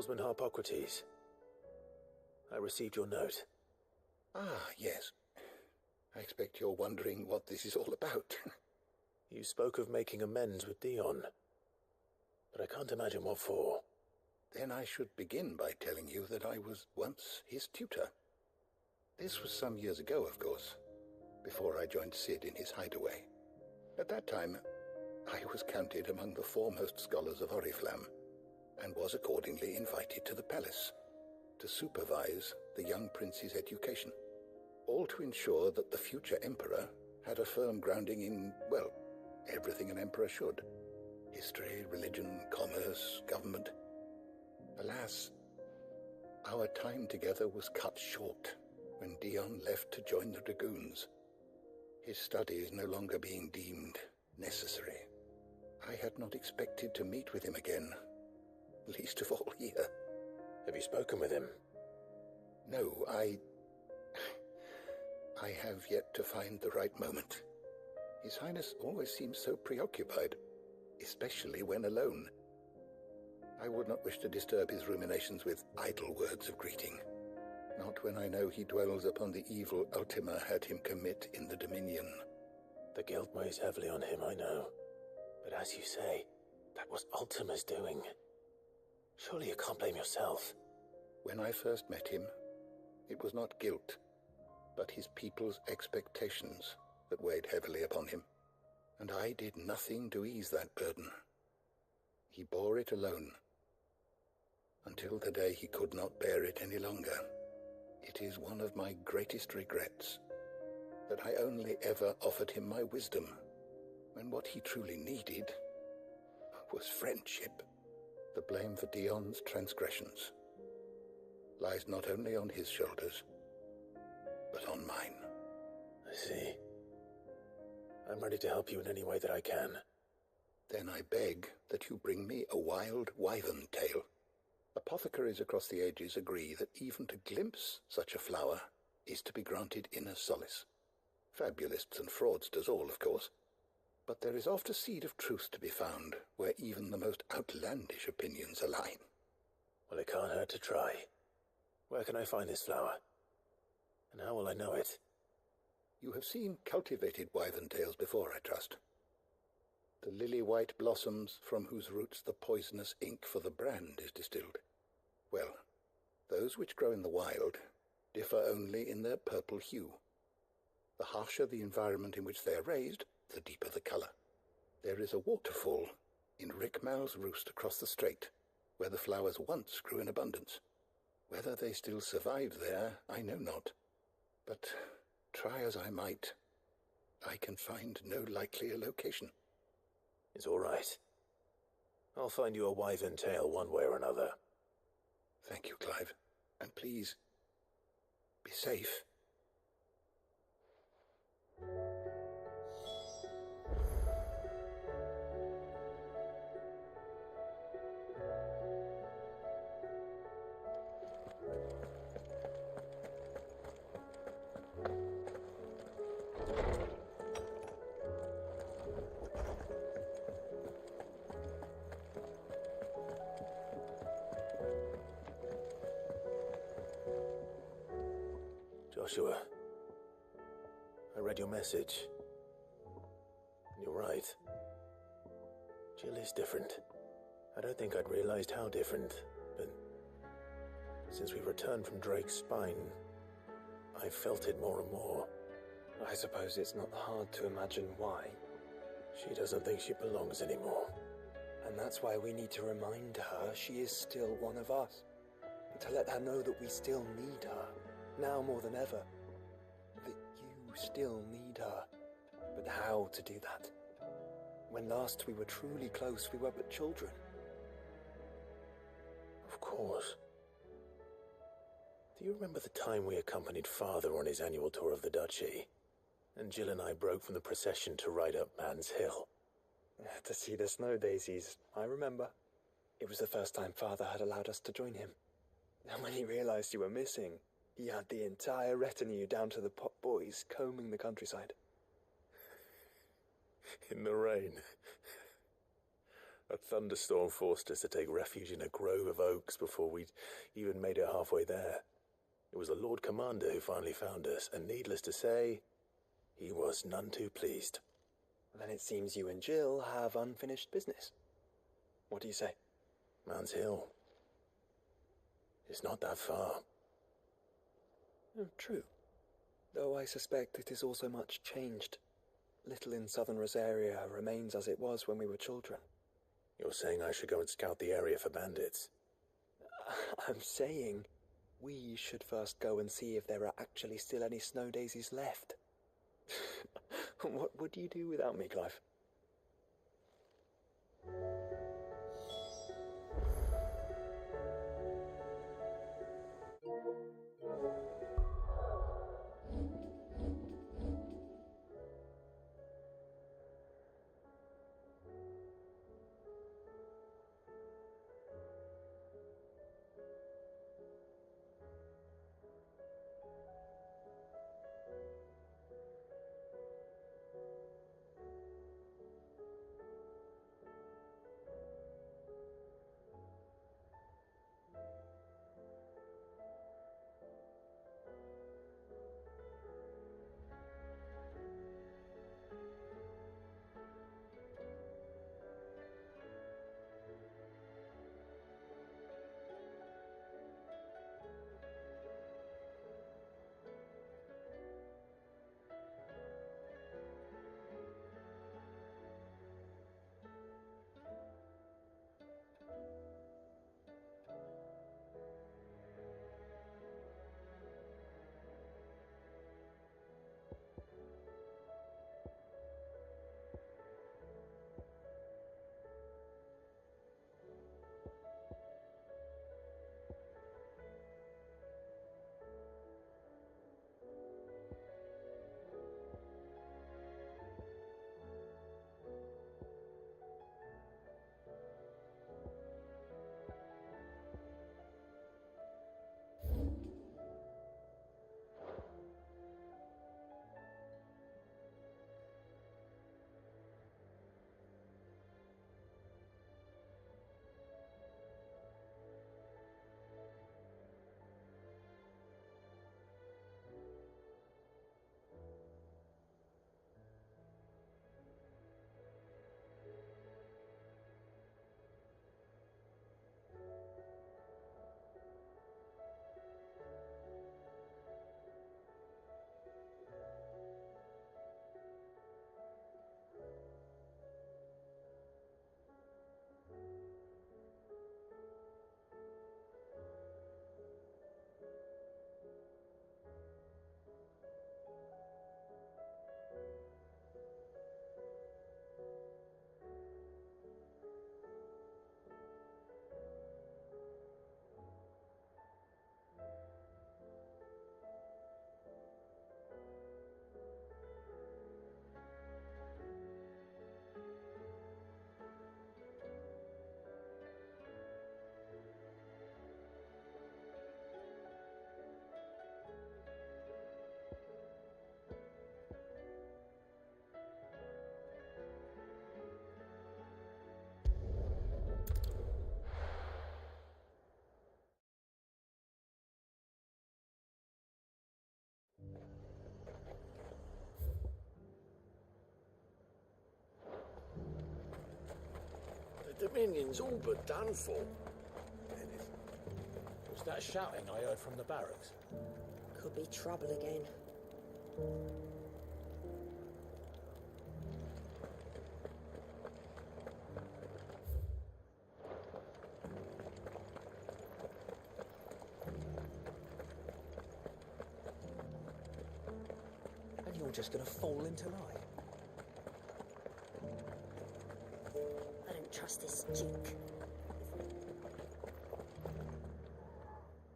Swordsman Harpocrates. I received your note. Ah, yes. I expect you're wondering what this is all about. You spoke of making amends with Dion, but I can't imagine what for. Then I should begin by telling you that I was once his tutor. This was some years ago, of course, before I joined Sid in his hideaway. At that time, I was counted among the foremost scholars of Oriflamme, and was accordingly invited to the palace to supervise the young prince's education, all to ensure that the future emperor had a firm grounding in, well, everything an emperor should. History, religion, commerce, government. Alas, our time together was cut short when Dion left to join the Dragoons, his studies no longer being deemed necessary. I had not expected to meet with him again, least of all here. Have you spoken with him? No, I have yet to find the right moment. His Highness always seems so preoccupied, especially when alone. I would not wish to disturb his ruminations with idle words of greeting, not when I know he dwells upon the evil Ultima had him commit in the Dominion. The guilt weighs heavily on him, I know. But as you say, that was Ultima's doing. Surely you can't blame yourself. When I first met him, it was not guilt, but his people's expectations that weighed heavily upon him, and I did nothing to ease that burden. He bore it alone, until the day he could not bear it any longer. It is one of my greatest regrets that I only ever offered him my wisdom, when what he truly needed was friendship. The blame for Dion's transgressions lies not only on his shoulders, but on mine. I see. I'm ready to help you in any way that I can. Then I beg that you bring me a wild wyvern tail. Apothecaries across the ages agree that even to glimpse such a flower is to be granted inner solace. Fabulists and fraudsters all, of course. But there is oft a seed of truth to be found where even the most outlandish opinions align. Well, it can't hurt to try. Where can I find this flower? And how will I know it? You have seen cultivated wyvern tails before, I trust. The lily-white blossoms from whose roots the poisonous ink for the brand is distilled. Well, those which grow in the wild differ only in their purple hue. The harsher the environment in which they are raised, the deeper the color. There is a waterfall in Rickmal's roost across the strait, where the flowers once grew in abundance. Whether they still survive there, I know not. But try as I might, I can find no likelier location. It's all right. I'll find you a wyvern tail one way or another. Thank you, Clive. And please, be safe. Joshua, I read your message. You're right. Jill is different. I don't think I'd realized how different, but since we returned from Drake's spine, I've felt it more and more. I suppose it's not hard to imagine why. She doesn't think she belongs anymore. And that's why we need to remind her she is still one of us. To let her know that we still need her. Now more than ever, that you still need her. But how to do that? When last we were truly close, we were but children. Of course. Do you remember the time we accompanied Father on his annual tour of the Duchy, and Jill and I broke from the procession to ride up Man's Hill? To see the snow daisies, I remember. It was the first time Father had allowed us to join him. And when he realized you were missing, he had the entire retinue down to the pot boys combing the countryside. In the rain. A thunderstorm forced us to take refuge in a grove of oaks before we'd even made it halfway there. It was the Lord Commander who finally found us, and needless to say, he was none too pleased. Then it seems you and Jill have unfinished business. What do you say? Man's Hill. It's not that far. Oh, true. Though I suspect it is also much changed. Little in southern Rosaria remains as it was when we were children. You're saying I should go and scout the area for bandits? I'm saying we should first go and see if there are actually still any snow daisies left. What would you do without me, Clive? The Dominion's all but done for. Was that shouting I heard from the barracks? Could be trouble again. And you're just gonna fall into line? I don't trust this Duke.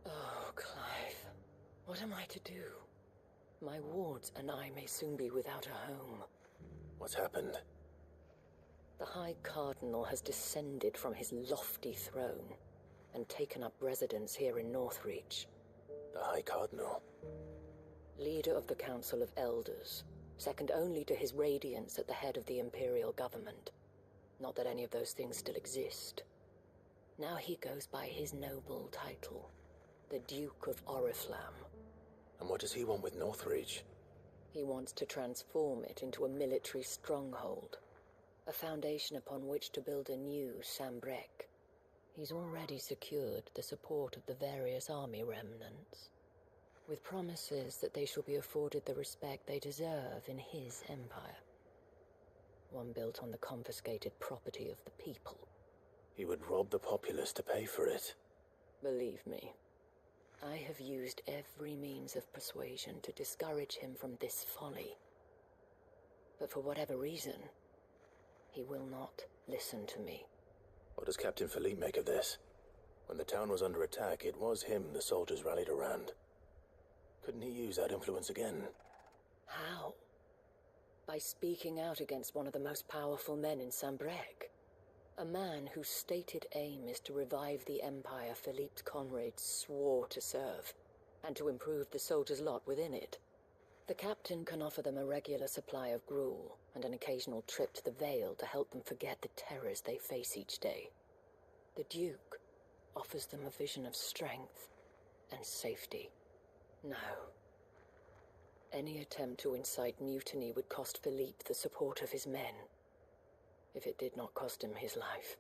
Oh, Clive. What am I to do? My wards and I may soon be without a home. What's happened? The High Cardinal has descended from his lofty throne and taken up residence here in Northreach. The High Cardinal? Leader of the Council of Elders, second only to his Radiance at the head of the Imperial government. Not that any of those things still exist. Now he goes by his noble title, the Duke of Oriflamme. And what does he want with Northreach? He wants to transform it into a military stronghold, a foundation upon which to build a new Sambrek. He's already secured the support of the various army remnants, with promises that they shall be afforded the respect they deserve in his empire. One built on the confiscated property of the people. He would rob the populace to pay for it. Believe me, I have used every means of persuasion to discourage him from this folly. But for whatever reason, he will not listen to me. What does Captain Philippe make of this? When the town was under attack, it was him the soldiers rallied around. Couldn't he use that influence again? How? By speaking out against one of the most powerful men in Sambrek. A man whose stated aim is to revive the empire Philippe's comrades swore to serve, and to improve the soldiers' lot within it. The captain can offer them a regular supply of gruel, and an occasional trip to the Vale to help them forget the terrors they face each day. The Duke offers them a vision of strength and safety. No. Any attempt to incite mutiny would cost Philippe the support of his men, if it did not cost him his life.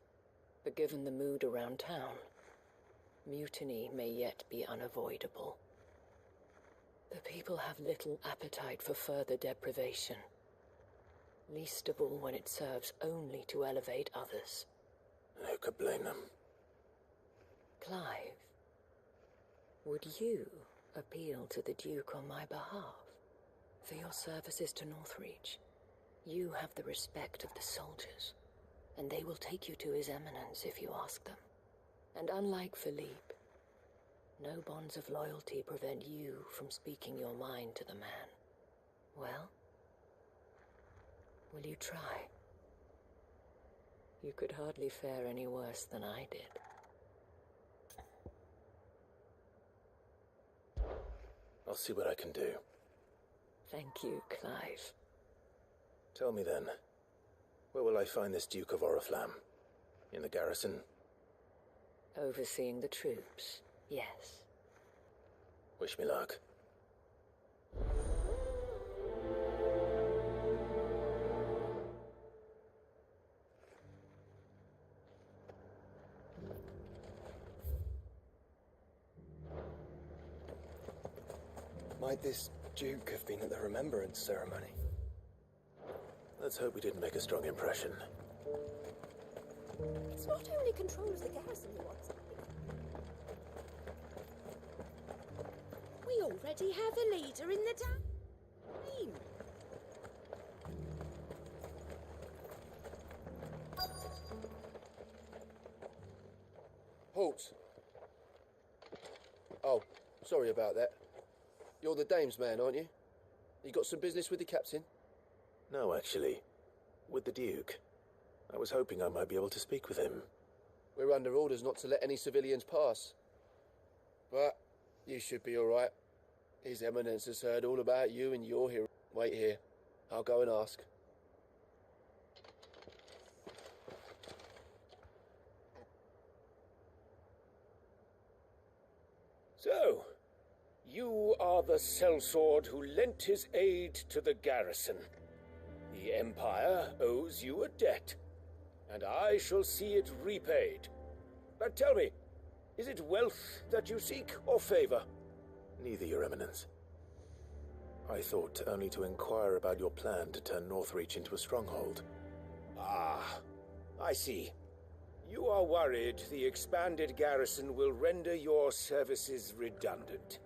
But given the mood around town, mutiny may yet be unavoidable. The people have little appetite for further deprivation, least of all when it serves only to elevate others. Who could blame them? Clive, would you appeal to the Duke on my behalf? For your services to Northreach, you have the respect of the soldiers, and they will take you to His Eminence if you ask them. And unlike Philippe, no bonds of loyalty prevent you from speaking your mind to the man. Well, will you try? You could hardly fare any worse than I did. I'll see what I can do. Thank you, Clive. Tell me then, where will I find this Duke of Oriflamme? In the garrison? Overseeing the troops, yes. Wish me luck. Might this Duke have been at the remembrance ceremony? Let's hope we didn't make a strong impression. It's not only control of the garrison he wants. We already have a leader in the town. Halt. Oh, sorry about that. You're the dame's man, aren't you? You got some business with the captain? No, actually. With the Duke. I was hoping I might be able to speak with him. We're under orders not to let any civilians pass. But you should be all right. His Eminence has heard all about you and you're here. Wait here. I'll go and ask. So, you are the sellsword who lent his aid to the garrison. The Empire owes you a debt, and I shall see it repaid. But tell me, is it wealth that you seek, or favor? Neither, Your Eminence. I thought only to inquire about your plan to turn Northreach into a stronghold. Ah, I see. You are worried the expanded garrison will render your services redundant.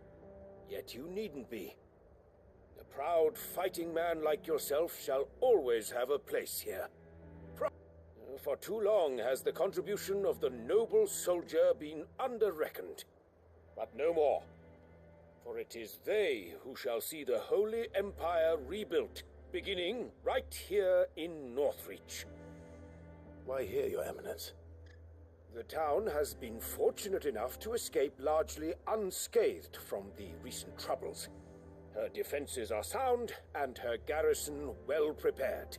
Yet you needn't be. A proud fighting man like yourself shall always have a place here. For too long has the contribution of the noble soldier been under-reckoned. But no more. For it is they who shall see the Holy Empire rebuilt, beginning right here in Northreach. Why here, Your Eminence? The town has been fortunate enough to escape largely unscathed from the recent troubles. Her defenses are sound, and her garrison well prepared.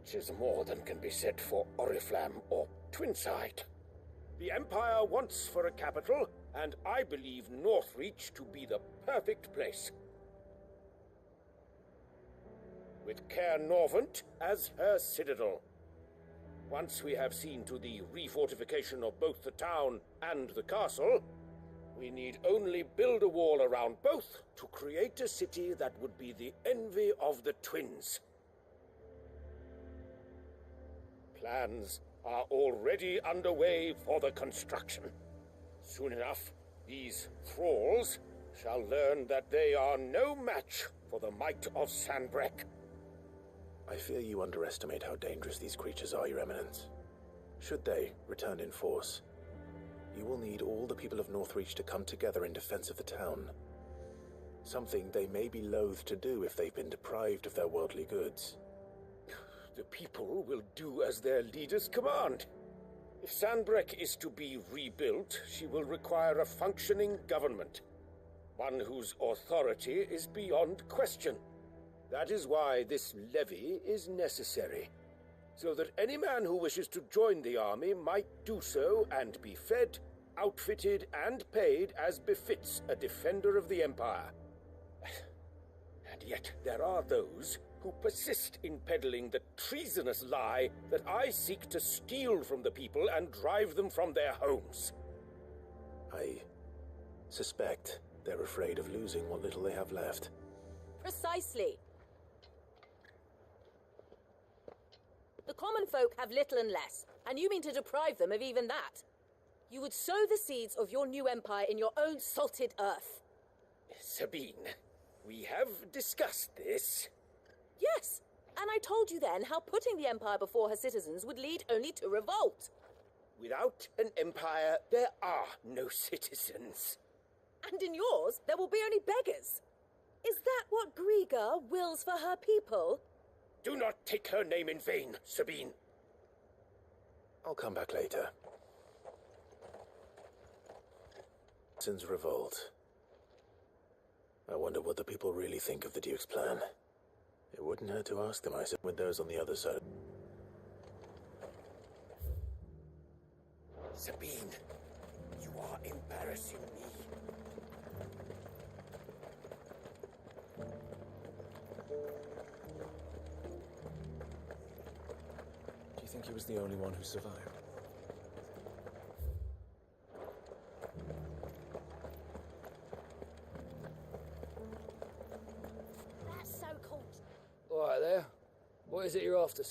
Much is more than can be said for Oriflamme or Twinside. The Empire wants for a capital, and I believe Northreach to be the perfect place. With Caer Norvent as her citadel. Once we have seen to the refortification of both the town and the castle, we need only build a wall around both to create a city that would be the envy of the twins. Plans are already underway for the construction. Soon enough, these thralls shall learn that they are no match for the might of Sanbreque. I fear you underestimate how dangerous these creatures are, Your Eminence. Should they return in force, you will need all the people of Northreach to come together in defense of the town. Something they may be loath to do if they've been deprived of their worldly goods. The people will do as their leaders command. If Sanbreque is to be rebuilt, she will require a functioning government. One whose authority is beyond question. That is why this levy is necessary, so that any man who wishes to join the army might do so and be fed, outfitted, and paid as befits a defender of the Empire. And yet there are those who persist in peddling the treasonous lie that I seek to steal from the people and drive them from their homes. I suspect they're afraid of losing what little they have left. Precisely. The common folk have little and less, and you mean to deprive them of even that. You would sow the seeds of your new empire in your own salted earth. Sabine, we have discussed this. Yes, and I told you then how putting the empire before her citizens would lead only to revolt. Without an empire, there are no citizens. And in yours, there will be only beggars. Is that what Griga wills for her people? Do not take her name in vain, Sabine. I'll come back later. Since revolt. I wonder what the people really think of the Duke's plan. It wouldn't hurt to ask them, I said, with those on the other side. Sabine, you are embarrassing me. Do you think he was the only one who survived? That's so cool. All right there. What is it you're after,